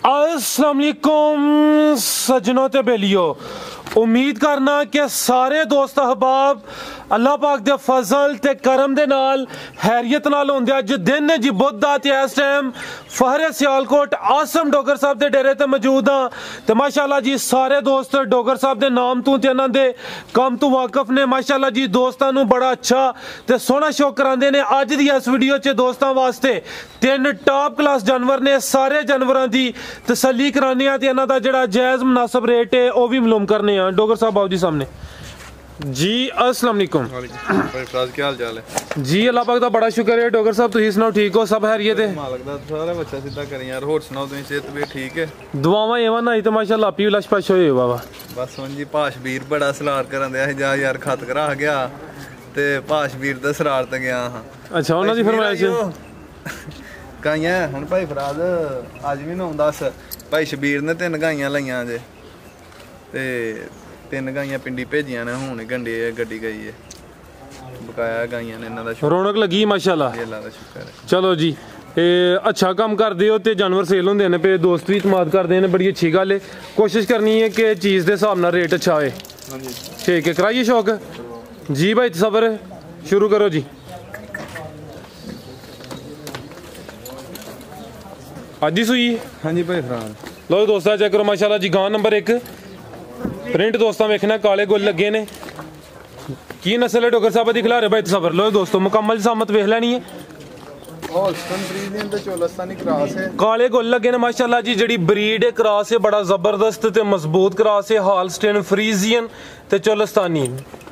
अस्सलाम वालेकुम सज्जनों ते बेलियो, उम्मीद करना कि सारे दोस्त अहबाब अल्लाह पाक दे फजल ते करम दे नाल हैरियत नाल होंदे। अज दिन ने जी बुध दा ते इस टाइम फहरे सियालकोट आसम डोगर साहब दे डेरे ते मौजूद हाँ। ते माशाल्लाह जी सारे दोस्त डोगर साहब दे नाम तू ते इन्हां दे काम तू वाकफ ने। माशाल्लाह जी दोस्तां नू बड़ा अच्छा ते सोहना शो करांदे ने। अज दी इस वीडियो च दोस्तां वास्ते तीन टॉप क्लास जानवर ने, सारे जानवरां दी तसल्ली कराने आ ते इन्हां दा जेहड़ा जायज़ मुनासिब रेट है वह भी मालूम करने आ। डोगर साहब आओ जी सामने जी। अस्सलाम वालेकुम क्या हाल चाल है जी? अल्लाह पाक दा बड़ा शुक्र है। डोगर साहब तुसीं सुनाओ, ठीक हो? सब हैरियत है? मालक दा सारा बच्चा सीधा करी यार। होर सुनाओ, तुसीं सेहत भी ठीक है? दुआवां एवन आई तो माशाल्लाह आपी लश पश होए बाबा। बस हुण जी भाशवीर बड़ा सलार करन दिया जा यार, खत करा गया ते भाशवीर दा सरार ते गया हां। अच्छा, उन्हां दी फरमाइश गाइयां हुण भाई फराज अज भी 9-10 भाई शबीर ने 3 गाइयां लईयां जे ते 3 गाइयां पिंडी भेजियां ने। हुण गड्डी गई है बकाया गाइयां ने। इन्हां दा रौनक लगी माशाल्लाह, अल्लाह दा शुक्र है। चलो जी अच्छा काम करदे हो ते जानवर सेल होंदे ने पे दोस्त भी इतमाद करदे ने, बड़ी अच्छी गल है। कोशिश करनी है कि चीज़ के हिसाब नाल रेट अच्छा होए। ठीक है, कराइए शौक जी भाई सबर शुरू करो जी। अज ही सुई? हाँ जी भाई फराज लो दोस्तों चेक करो माशाल्लाह जी। गां नंबर 1 प्रिंट दोस्तों वेखना, काले गुल लगे ने। की नस्ल है डोगर साहब दी? खिलारे भाई सबर। लो दोस्तों मुकम्मल सामत वेख लैनी है। काले गुल लगे ने माशाल्लाह जी। जड़ी ब्रीड है क्रॉस है, बड़ा जबरदस्त ते मजबूत क्रॉस है। हालस्टेन फ्रीजियन ते चोलस्तानी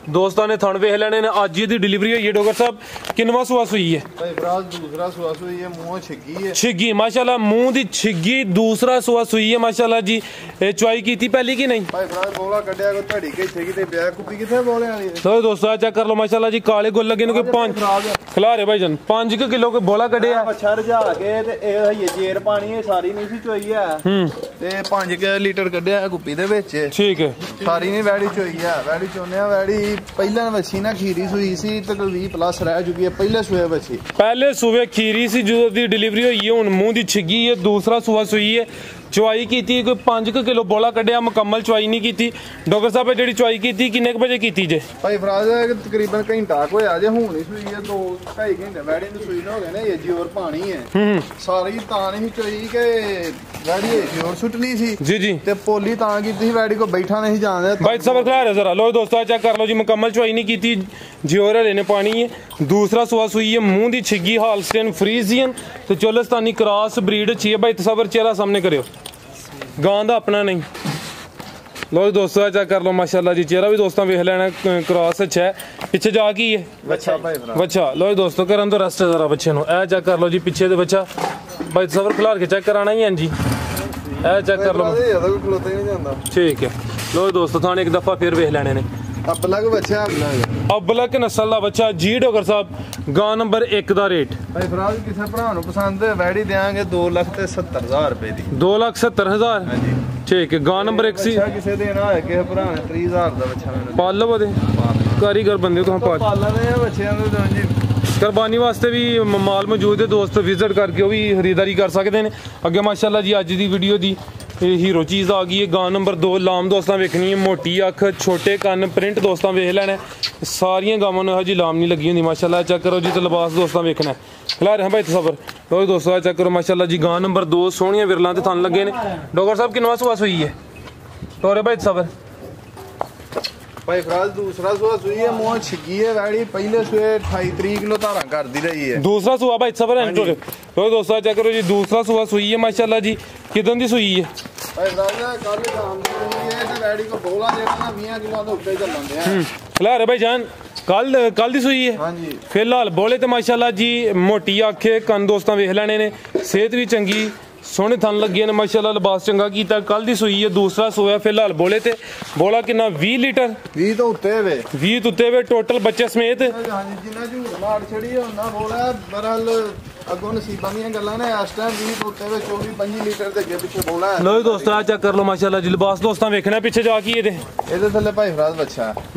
दोस्तों ने थन वेख लेने ने। अज दी डिलीवरी हुई है। डोगर साहब किनवा सुआ सुई है? भाई फराज दूसरा सुआ सुई है। मुंह छिग्गी है। छिग्गी माशाल्लाह, मुंह दी छिग्गी, दूसरा सुआ सुई है माशाल्लाह जी। चुआई की थी पहली की नहीं? भाई फराज बोला कड्या को धड़ी के छिग्गी ते ब्याह कुपी किथे बोले वाली। तो दोस्तों चेक कर लो माशाल्लाह जी। काले गुल लगे ने कोई 5 खिलारे भाई जान 5 किलो के बोला कड्या अच्छा रजा के ते ए जेर पानी है सारी नहीं सी चोई है ते 5 लीटर कड्या कुपी दे विच। ठीक है, सारी नहीं वैड़ी चोई है। वैड़ी चोने वैड़ी पहले वछी ना खीरी सुई सी ते 20+ रह चुकी है। पहले सुए वछी, पहले सुबह खीरी सी जो दी डिलीवरी हुई है। हुन मुंह दी छिग्गी है, दूसरा सुआ सुई है। चुआई की थी कोई 5 किलो बोला कड्या, मुकम्मल चुआई नहीं की थी। डॉक्टर साहब जी चुआई की थी किन्ने बजे की थी जे? भाई फराज तकरीबन घंटा को होया जे। हुन ही सुई है 2-2.5 घंटे वैड़ी नु सुई ना हो गए ने। ये जी और पानी है सारी ता नहीं चोई के वैड़ी है और सुटनी सी जी जी ते पोली ता की थी वैड़ी को बैठा नहीं जाने। भाई सबर खा रहे जरा। लो दोस्तों चेक कर लो जी, मुकम्मल चुआई नहीं की थी। जियोर लेने पानी है। दूसरा सुआ सुई है। मुंह दी छिग्गी हालस्टेन फ्रीजियन ते चोलस्तानी क्रॉस ब्रीड अच्छी है। भाई सबर चेहरा सामने करियो, गां दा अपना नहीं। लो दोस्तों चेक कर लो माशाल्लाह जी। चेहरा भी दोस्तों वेख लेना, क्रॉस अच्छा है। पीछे जा की है बच्चा। लो दोस्तों करन तो रेस्ट जरा बच्चे नु। ए चेक कर लो जी पीछे दे बच्चा। भाई सबर खिलार के चेक कराना ही है जी। ए चेक कर लो, ठीक है। लो दोस्तों थाने एक दफा फिर वेख लेने ने। अबलक नस्ल दा बच्चा जी। डोगर साहब गां नंबर 1 दा रेट भाई फराज किसे भरा नु पसंद है वैड़ी देंगे 2,70,000 रुपए दी। 2,70,000? हां जी ठीक है। गां नंबर 1 सी किसे देना है किसे भरा ने 30,000 दा बच्चा मैंने पाल लो दे कारीगर बंदे तुहां पाल ले बच्चेयां दे जी। कुर्बानी वास्ते भी माल मौजूद है, दोस्त विजिट करके वो भी खरीदारी कर सकते हैं। अगे माशाल्लाह जी अज दी वीडियो दी हीरो चीज़ आ गई है। गां नंबर 2 लाम दोस्तां वेखनी है। मोटी अख, छोटे कन्न, प्रिंट दोस्तां वेख लैना। सारियां गावां नूं जी लाम नहीं लगी होंदी माशाल्लाह। चेक करो जी, तो लिबास दोस्तां वेखना खिला रहे हैं भाई सबर। लो दोस्तों चेक करो माशाल्लाह जी। गां नंबर 2 सोहणियां विरलां ते थन लगे ने। डोगर साहब किनवा सुआ सुई है? तोरे भाई सबर भाई फराज दूसरा सुआ सुई है। मुंह छिग्गी है वैड़ी। पहले सुए 28-30 किलो धारा करती रही है। दूसरा सुआ भाई सबर है। लो दोस्तों चेक करो जी, दूसरा सुआ सुई है माशाल्लाह जी। किदन दी सुई है? भाई फराज कल शाम दी है ते वैड़ी को बोला देना 20 किलो दे ऊपर चलंदे हैं। खिला रहे भाई जान कल दी सुई है। हां जी फिलहाल बोले तो माशाल्लाह जी मोटी आखे कन दोस्तां वेख लेने ने। सेहत भी चंगी, सोहने थन लगे ने माशाल्लाह। लिबास चंगा कीता। कल दी सुई है, दूसरा सोया। फिलहाल बोले ते बोला कितना 20 लीटर 20 तो उत्ते वे 20 उत्ते वे टोटल बच्चे समेत। हां जी जिन्ना झूठ मार छड़ी होना बोला बरल ਅੱਗੋਂ ਨਸੀਬਾਂ ਦੀਆਂ ਗੱਲਾਂ ਨੇ ਇਸ ਟਾਈਮ 20 ਤੋਂ ਉੱਤੇ ਵਿੱਚ 24-25 ਲੀਟਰ ਦੇ ਅੱਗੇ ਪਿੱਛੇ ਬੋਲਾ ਹੈ। ਲੋ ਦੋਸਤੋ ਆ ਚੈੱਕ ਕਰ ਲਓ ਮਾਸ਼ਾਅੱਲਾ ਜੀ ਲਿਬਾਸ ਦੋਸਤਾਂ ਵੇਖਣਾ ਪਿੱਛੇ ਜਾ ਕੀ ਇਹਦੇ ਥੱਲੇ ਭਾਈ ਫਰਾਜ਼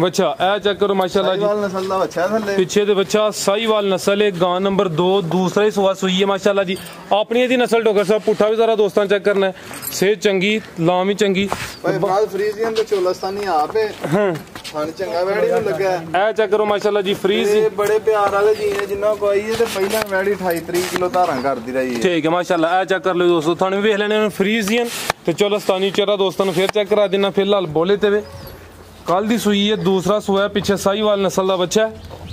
ਬੱਚਾ ਇਹ ਚੈੱਕ ਕਰੋ ਮਾਸ਼ਾਅੱਲਾ ਜੀ ਸਾਈਵਾਲ ਨਸਲ ਦਾ ਬੱਚਾ ਥੱਲੇ ਪਿੱਛੇ ਦੇ ਬੱਚਾ ਸਾਈਵਾਲ ਨਸਲ ਹੈ ਗਾਂ ਨੰਬਰ 2 दूसरा ही सुआ सुई है माशाल्लाह जी अपनी ਇਹਦੀ ਨਸਲ ਡੋਗਰ ਸਾਹਿਬ ਪੁੱਠਾ ਵੀ ਜ਼ਰਾ ਦੋਸਤਾਂ ਚੈੱਕ ਕਰਨਾ ਹੈ ਸਿਹਤ ਚੰਗੀ ਲਾਮ ਵੀ ਚੰਗੀ ਭਾਈ ਫਰਾਜ਼ ਫਰੀਜ਼ੀਅਨ ਤੇ ਚੋਲਸਤਾਨੀ ਆਪ ਹੈ ਖਾਣ ਚੰਗਾ ਵੈੜੀ ਨੂੰ ਲੱਗਾ ਇਹ ਚੈੱਕ ਕਰੋ ਮਾਸ਼ਾਅੱਲਾ ਜੀ ਫਰੀਜ਼ ਇਹ ਬੜੇ ਪਿਆਰ ਵਾਲੇ ਜੀ ਨੇ ਜਿੰਨਾ ਕੋਈ ਹੈ ਤੇ ਪਹਿਲਾਂ ਵੈੜੀ 28-30 ਕਿਲੋ ਧਾਰਾਂ ਕਰਦੀ ਰਹੀ ਹੈ ਠੀਕ ਹੈ ਮਾਸ਼ਾਅੱਲਾ ਇਹ ਚੈੱਕ ਕਰ ਲਓ ਦੋਸਤੋ ਤੁਹਾਨੂੰ ਵੀ ਵੇਖ ਲੈਣੇ ਫਰੀਜ਼ੀਅਨ ਤੇ ਚੋਲਸਤਾਨੀ ਚਿਹਰਾ ਦੋਸਤਾਂ ਨੂੰ ਫਿਰ ਚੈੱਕ ਕਰਾ ਦੇਣਾ ਫਿਲਹਾਲ ਬੋਲੇ ਤੇ ਵੇ ਕੱਲ ਦੀ ਸੂਈ ਹੈ दूसरा ਸੂਆ ਪਿੱਛੇ ਸਾਈਵਾਲ ਨਸਲ ਦਾ ਬੱਚਾ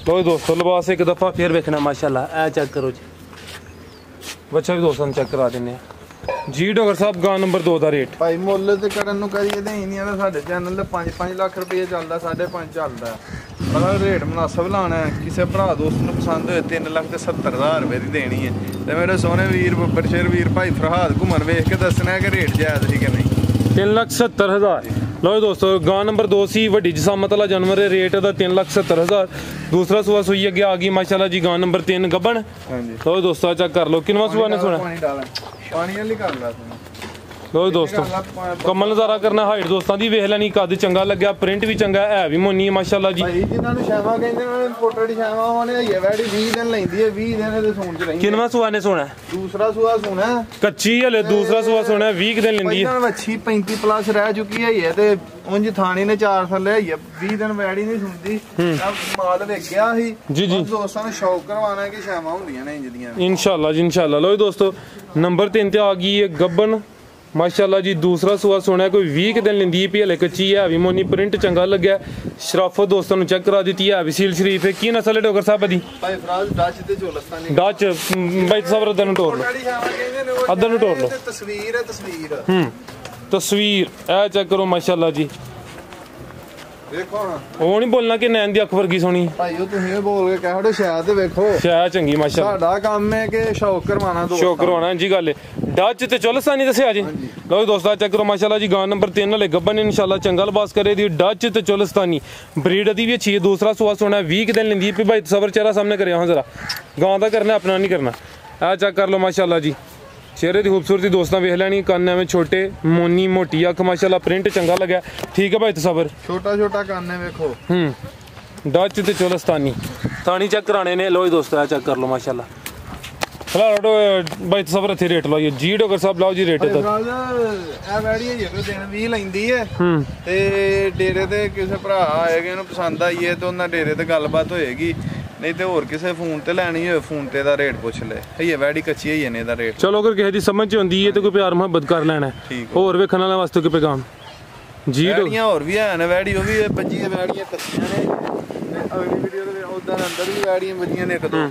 ਲੋ ਦੋਸਤੋ ਲਿਬਾਸ ਇੱਕ ਦਫਾ ਫਿਰ ਵੇਖਣਾ ਮਾਸ਼ਾਅੱਲਾ ਇਹ ਚੈੱਕ ਕਰੋ ਜੀ ਬੱਚਾ ਵੀ ਦੋਸਤਾਂ ਨੂੰ ਚੈੱਕ ਕਰਾ ਦਿੰਨੇ ਆ ਜੀ ਡੋਗਰ ਸਾਹਿਬ ਗਾਂ ਨੰਬਰ 2 ਦਾ ਰੇਟ ਭਾਈ ਮੁੱਲ ਤੇ ਕਰਨ ਨੂੰ ਕਰੀਏ ਤੇ ਨਹੀਂ ਆਦਾ ਸਾਡੇ ਚੈਨਲ ਤੇ 5-5 ਲੱਖ ਰੁਪਏ ਚੱਲਦਾ 5.5 ਚੱਲਦਾ ਮਤਲਬ ਰੇਟ ਮੁਨਾਸਬ ਲਾਣਾ ਕਿਸੇ ਭਰਾ ਦੋਸਤ ਨੂੰ ਪਸੰਦ ਹੋਏ 3,70,000 ਰੁਪਏ ਦੀ ਦੇਣੀ ਹੈ ਤੇ ਮੇਰੇ ਸੋਹਣੇ ਵੀਰ ਬੱਬਰ ਸ਼ੇਰ ਵੀਰ ਭਾਈ ਫਰਹਾਦ ਘੁੰਮਣ ਵੇਖ ਕੇ ਦੱਸਣਾ ਕਿ ਰੇਟ ਜਾਇਜ਼ ਸੀ ਕਿ ਨਹੀਂ 3,70,000 लो दोस्तों गां नंबर 2 सी वड्डी जसामत वाला जानवर है रेट दा 3,70,000 दूसरा सुआ सुई अगे आ गई माशाल्लाह जी गां नंबर 3 गब्बन लो दोस्तों चेक कर लो किनवा सुआ ने सुना पानी वाली कर ला लो दोस्तों कमल नजारा करना हाइट दोस्तों दी वेख लैनी कद चंगा लग्या प्रिंट भी चंगा है भी मोनी है माशाल्लाह जी भाई जिन्हां नु शावा कहंदे ने पोटड़ी शावा होने है वैडी 20 दिन लैंदी है 20 दिन दे सून च रही किनवा सुआ ने सोना दूसरा सुआ सोना कच्ची हले दूसरा सुआ सोना 20 दिन लैंदी है मच्छी 35 प्लस रह चुकी है ते उंज थानी ने 4 थल्ले है 20 दिन वैडी नहीं सुनदी अब माल वेखिया ही जी जी दोस्तां नु शौक करवाना कि शावा हुंदियां ने इंज दियां इंशाल्लाह जी इंशाल्लाह लो दोस्तों नंबर 3 ते आ गई है गब्बन माशाल्लाह जी दूसरा सुआ सोना कोई 20 दिन लेंदी है हले कच्ची है भी मोनी प्रिंट चंगा लग्या शराफत दोस्तों नु चेक करा दी है भी सील शरीफ है की नस्ल है डोगर साहब दी भाई फराज डच ते चोलस्तानी डच भाई साहब अदर नु टोर लो अदर नु टोर लो तस्वीर है तस्वीर तस्वीर ए चेक करो माशाल्लाह जी देखो ना ਉਹ ਨਹੀਂ ਬੋਲਣਾ ਕਿ ਨੈਣ ਦੀ ਅੱਖ ਵਰਗੀ ਸੋਹਣੀ ਭਾਈ ਉਹ ਤੁਸੀਂ ਇਹ ਬੋਲ ਕੇ ਕਹਿੜੋ ਸ਼ਾਇਦ ਤੇ ਵੇਖੋ ਸ਼ਾਇਦ ਚੰਗੀ ਮਾਸ਼ਾਅੱਲਾ ਸਾਡਾ ਕੰਮ ਹੈ ਕਿ ਸ਼ੌਕ ਕਰਵਾਣਾ ਦੋਸਤਾਂ ਸ਼ੌਕ ਕਰਵਾਣਾ ਜੀ ਗੱਲ ਡੱਚ ਤੇ ਚੋਲਸਤਾਨੀ ਦੱਸਿਆ ਜੀ ਲਓ ਦੋਸਤਾਂ ਚੈੱਕ ਕਰੋ ਮਾਸ਼ਾਅੱਲਾ ਜੀ ਗਾਂ ਨੰਬਰ 3 ਵਾਲੇ ਗੱਬਨ ਇਨਸ਼ਾਅੱਲਾ ਚੰਗਾ ਲਿਬਾਸ ਕਰੇ ਦੀ ਡੱਚ ਤੇ ਚੋਲਸਤਾਨੀ ਬਰੀਡ ਦੀ ਵੀ ਅੱਛੀ ਹੈ दूसरा सुआ सोना 20 दिन लेंदी है भाई सबर चेहरा सामने करिया जरा गां दा करना अपना नहीं करना आ चेक कर लो माशाअल्लाह जी चेहरे की खूबसूरती दोस्तों वेख लैनी कान में छोटे मोनी मोटी अख माशाल्लाह प्रिंट चंगा लगा ठीक है भाई तसबर छोटा छोटा कान वेखो डच ते चोलस्तानी तानी चेक कराने ने लो दोस्तों चेक कर लो माशाल्लाह फिलहाल भाई तसबर इत्थे रेट लाइए जी डोगर साहब लाओ जी रेट ए वैड़ी है कोई दिन 20 लैंदी है ते डेरे ते किसे भरा आएगे इहनू पसंद आई है तो उन्हां डेरे ते गलबात होएगी नहीं तो होर किसी फोन ते लैनी हो फोन ते दा रेट पुछ ले है वैडी कच्ची है ने दा रेट चलो अगर किसी दी समझ आंदी है तो कोई प्यार मोहब्बत कर लेना है होर वेखण वाले वास्ते कोई पैगाम जी वैड़ियां होर भी हैं वैडी ओ भी 25 वैड़ियां कच्चियां ने अगली वीडियो दे उधर अंदर भी वैड़ियां बजियां ने एक दो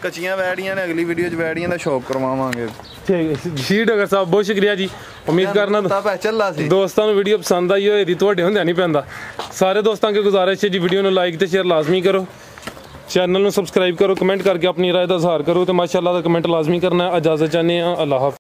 कच्चियां वैड़ियां ने अगली वीडियो च वैड़ियां दा शौक करवावांगे ठीक है जी डोगर साहब बहुत शुक्रिया जी उम्मीद करना दोस्तों को वीडियो पसंद आई होएगी तुहाडे हुंदे नहीं पैंदा सारे दोस्तों की गुजारिश है जी वीडियो नूं लाइक ते शेयर लाजमी करो चैनल में सबसक्राइब करो कमेंट करके अपनी राय का इजहार करो तो माशाअल्लाह का कमेंट लाजमी करना है इजाजत चाहते हैं अल्लाह हाफ़िज़।